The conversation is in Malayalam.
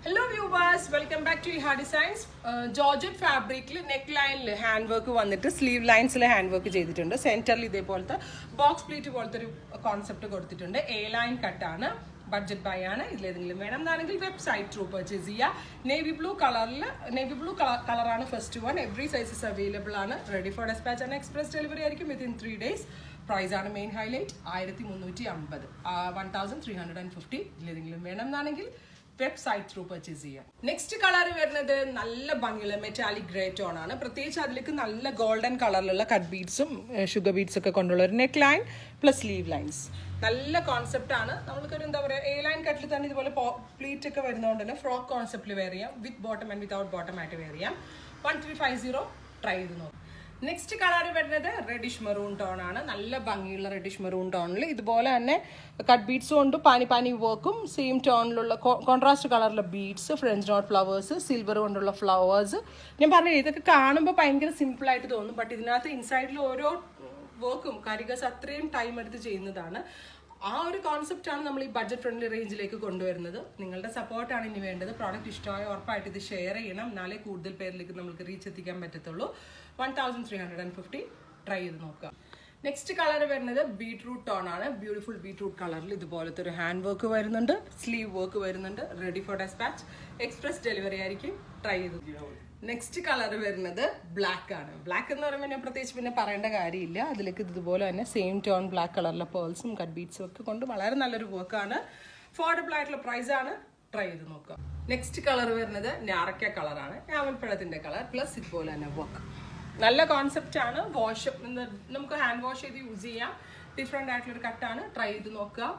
Hello viewers, welcome back to Iha Designs. Georgette fabric neckline hand work വന്നിട്ട് സ്ലീവ് ലൈൻസിലെ ഹാൻഡ് വർക്ക് ചെയ്തിട്ടുണ്ട്. സെന്ററിൽ ഇതേപോലത്തെ ബോക്സ് പ്ലീറ്റ് പോലത്തെ ഒരു കോൺസെപ്റ്റ് കൊടുത്തിട്ടുണ്ട്. എ ലൈൻ കട്ടാണ്, ബഡ്ജറ്റ് ബൈ ആണ്. ഇതിലേതെങ്കിലും വേണം എന്നാണെങ്കിൽ വെബ്സൈറ്റ് ത്രൂ പർച്ചേസ് ചെയ്യുക. നേവി ബ്ലൂ കളറാണ് first one. Every sizes available ആണ്. Ready for dispatch and express delivery ആയിരിക്കും വിത്തിൻ 3 days. പ്രൈസ് ആണ് മെയിൻ ഹൈലൈറ്റ് 1350, 1350. ഇതിലേതെങ്കിലും വേണം എന്നാണെങ്കിൽ വെബ്സൈറ്റ് ത്രൂ പർച്ചേസ് ചെയ്യാം. നെക്സ്റ്റ് കളർ വരുന്നത് നല്ല ഭംഗിയുള്ള മെറ്റാലിക് ഗ്രേ ടോൺ ആണ്. പ്രത്യേകിച്ച് അതിലേക്ക് നല്ല ഗോൾഡൻ കളറിലുള്ള കട്ട് ബീഡ്സും ഷുഗർ ബീഡ്സ് ഒക്കെ കൊണ്ടുള്ള ഒരു neck line plus sleeve lines. നല്ല കോൺസെപ്റ്റ് ആണ്. നമ്മൾക്കൊരു എന്താ പറയുക, എ ലൈൻ കട്ടിൽ തന്നെ ഇതുപോലെ പ്ലീറ്റ് ഒക്കെ വരുന്നതുകൊണ്ട് തന്നെ ഫ്രോക്ക് കോൺസെപ്റ്റിൽ വെയർ ചെയ്യാം. വിത്ത് ബോട്ടം ആൻഡ് വിത്തൗട്ട് ബോട്ടം ആയിട്ട് വെയർ ചെയ്യാം. 1350 ട്രൈ ചെയ്ത് നോക്കാം. നെക്സ്റ്റ് കളർ വരുന്നത് റെഡിഷ് മെറൂൺ ടോൺ ആണ്. നല്ല ഭംഗിയുള്ള റെഡിഷ് മെറൂൺ ടോണിൽ ഇതുപോലെ തന്നെ കട്ട് ബീഡ്സും ഉണ്ട്, പാനി വർക്കും, സെയിം ടോണിലുള്ള കോൺട്രാസ്റ്റ് കളറിലുള്ള beads, French not flowers, silver കൊണ്ടുള്ള ഫ്ലവേഴ്സ്. ഞാൻ പറഞ്ഞു ഇതൊക്കെ കാണുമ്പോൾ ഭയങ്കര സിമ്പിളായിട്ട് തോന്നും, ബട്ട് ഇതിനകത്ത് ഇൻസൈഡിൽ ഓരോ വർക്കും കാരിഗേഴ്സ് അത്രയും ടൈം എടുത്ത് ചെയ്യുന്നതാണ്. ആ ഒരു കോൺസെപ്റ്റാണ് നമ്മൾ ഈ ബഡ്ജറ്റ് ഫ്രണ്ട്ലി റേഞ്ചിലേക്ക് കൊണ്ടുവരുന്നത്. നിങ്ങളുടെ സപ്പോർട്ടാണ് ഇനി വേണ്ടത്. പ്രോഡക്റ്റ് ഇഷ്ടമായ ഉറപ്പായിട്ട് ഇത് ഷെയർ ചെയ്യണം, എന്നാലേ കൂടുതൽ പേരിലേക്ക് നമുക്ക് റീച്ച് എത്തിക്കാൻ പറ്റത്തുള്ളൂ. 1350 ട്രൈ ചെയ്ത് നോക്കുക. നെക്സ്റ്റ് കളർ വരുന്നത് ബീട്രൂട്ട് ടോൺ ആണ്. ബ്യൂട്ടിഫുൾ ബീട്രൂട്ട് കളറിൽ ഇതുപോലത്തെ ഒരു ഹാൻഡ് വർക്ക് വരുന്നുണ്ട്, സ്ലീവ് വർക്ക് വരുന്നുണ്ട്. Ready for despatch, express delivery ആയിരിക്കും. ട്രൈ ചെയ്ത്. നെക്സ്റ്റ് കളർ വരുന്നത് ബ്ലാക്ക് ആണ്. ബ്ലാക്ക് എന്ന് പറയുമ്പോൾ ഞാൻ പ്രത്യേകിച്ച് പിന്നെ പറയേണ്ട കാര്യമില്ല. അതിലേക്ക് ഇതുപോലെ തന്നെ സെയിം ടോൺ ബ്ലാക്ക് കളറിലെ പേൾസും കട്ട് ബീഡ്സും ഒക്കെ കൊണ്ട് വളരെ നല്ലൊരു വർക്കാണ്. അഫോർഡബിൾ ആയിട്ടുള്ള പ്രൈസ് ആണ്. ട്രൈ ചെയ്ത് നോക്കുക. നെക്സ്റ്റ് കളർ വരുന്നത് ഞാറക്ക കളറാണ്. ഞാവൽപ്പഴത്തിന്റെ കളർ പ്ലസ് ഇതുപോലെ തന്നെ വർക്ക്. നല്ല കോൺസെപ്റ്റ് ആണ്. വാഷ് നമുക്ക് ഹാൻഡ് വാഷ് ചെയ്ത് യൂസ് ചെയ്യാം. ഡിഫറെന്റ് ആയിട്ടുള്ള ഒരു കട്ടാണ്. ട്രൈ ചെയ്ത് നോക്കുക.